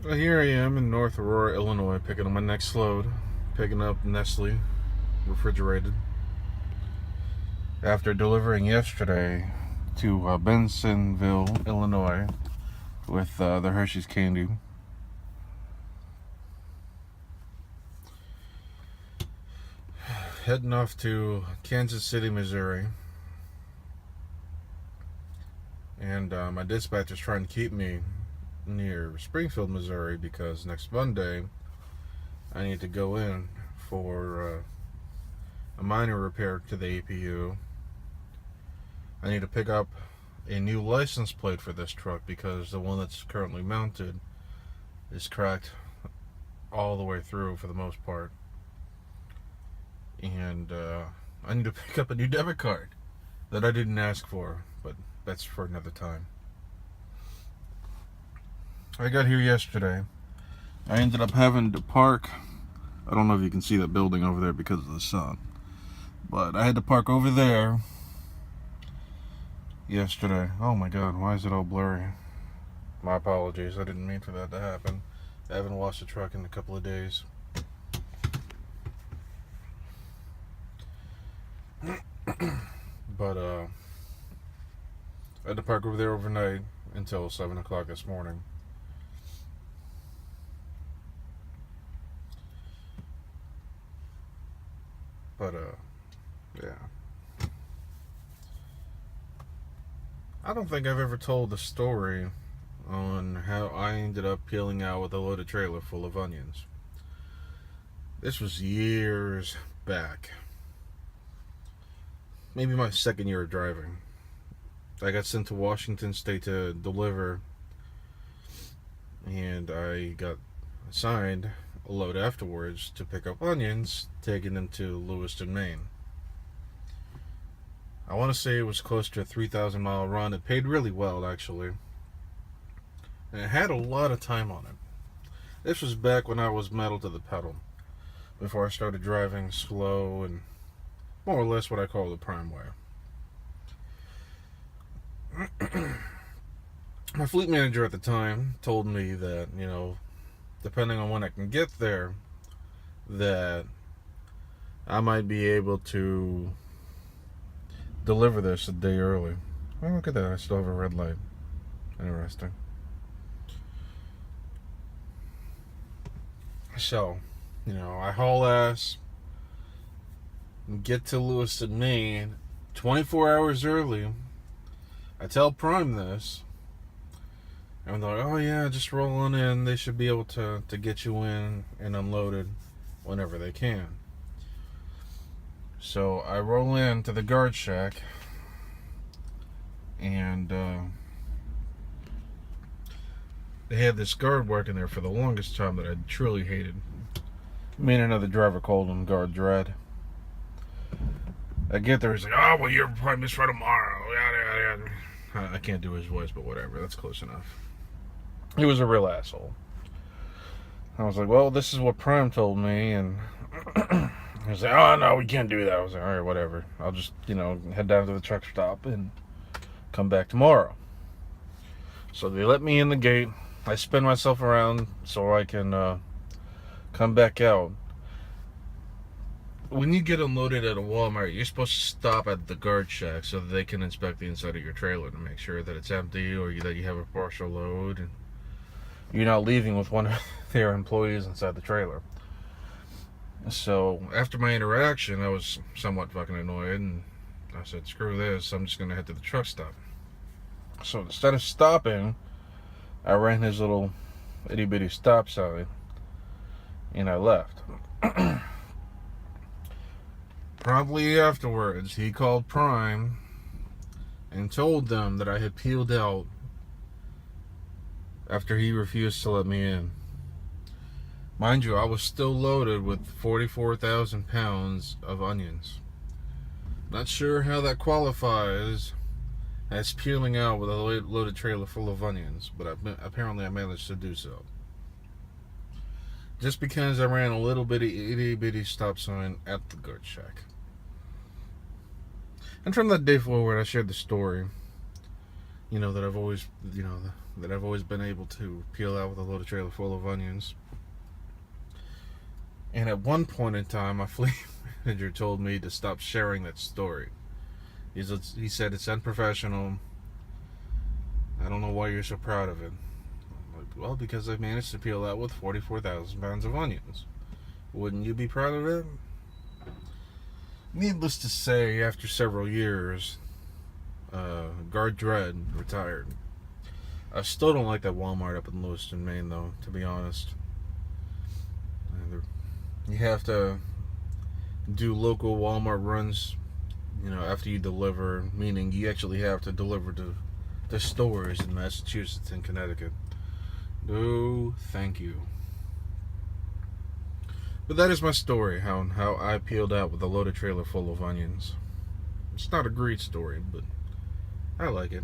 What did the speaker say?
Well, here I am in North Aurora, Illinois, picking up my next load, picking up Nestle, refrigerated. After delivering yesterday to Bensonville, Illinois, with the Hershey's candy. Heading off to Kansas City, Missouri. And my dispatcher's trying to keep me near Springfield, Missouri, because next Monday I need to go in for a minor repair to the APU. I need to pick up a new license plate for this truck because the one that's currently mounted is cracked all the way through for the most part. And I need to pick up a new debit card that I didn't ask for, but that's for another time. I got here yesterday. I ended up having to park. I don't know if you can see that building over there because of the sun, but I had to park over there yesterday. Oh my god, why is it all blurry? My apologies, I didn't mean for that to happen. I haven't washed the truck in a couple of days. But I had to park over there overnight until 7 o'clock this morning. But yeah. I don't think I've ever told the story on how I ended up peeling out with a loaded trailer full of onions. This was years back. Maybe my second year of driving. I got sent to Washington State to deliver, and I got assigned a load afterwards to pick up onions, taking them to Lewiston, Maine. I want to say it was close to a 3,000 mile run. It paid really well, actually. And it had a lot of time on it. This was back when I was metal to the pedal, before I started driving slow and more or less what I call the prime way. My fleet manager at the time told me that, depending on when I can get there, that I might be able to deliver this a day early. Oh, look at that, I still have a red light. Interesting. So, I haul ass, get to Lewiston, Maine, 24 hours early. I tell Prime this, and they're like, oh yeah, just roll on in. They should be able to get you in and unloaded whenever they can. So I roll in to the guard shack, and they had this guard working there for the longest time that I truly hated. Me and another driver called him Guard Dread. I get there, he's like, oh, well, you're probably missed for tomorrow. Yada, yada. I can't do his voice, but whatever, that's close enough. He was a real asshole. I was like, well, this is what Prime told me, and he was like, oh, no, we can't do that. I was like, all right, whatever. I'll just, head down to the truck stop and come back tomorrow. So they let me in the gate. I spin myself around so I can come back out. When you get unloaded at a Walmart, you're supposed to stop at the guard shack so that they can inspect the inside of your trailer to make sure that it's empty or that you have a partial load and you're not leaving with one of their employees inside the trailer. So after my interaction, I was somewhat fucking annoyed, and I said, screw this, I'm just gonna head to the truck stop. So instead of stopping, I ran his little itty bitty stop sign and I left. Promptly afterwards, he called Prime and told them that I had peeled out after he refused to let me in. Mind you, I was still loaded with 44,000 pounds of onions. Not sure how that qualifies as peeling out with a loaded trailer full of onions, but apparently I managed to do so. Just because I ran a little itty bitty stop sign at the guard shack. And from that day forward, I shared the story, that I've always, that I've always been able to peel out with a loaded trailer full of onions. And at one point in time, my fleet manager told me to stop sharing that story. He said it's unprofessional. I don't know why you're so proud of it. I'm like, well, because I managed to peel out with 44,000 pounds of onions. Wouldn't you be proud of it? Needless to say, after several years, Guard Dread retired. I still don't like that Walmart up in Lewiston, Maine, though, to be honest. You have to do local Walmart runs, after you deliver, meaning you actually have to deliver to the stores in Massachusetts and Connecticut. No, thank you. But that is my story, how I peeled out with a loaded trailer full of onions. It's not a great story, but I like it.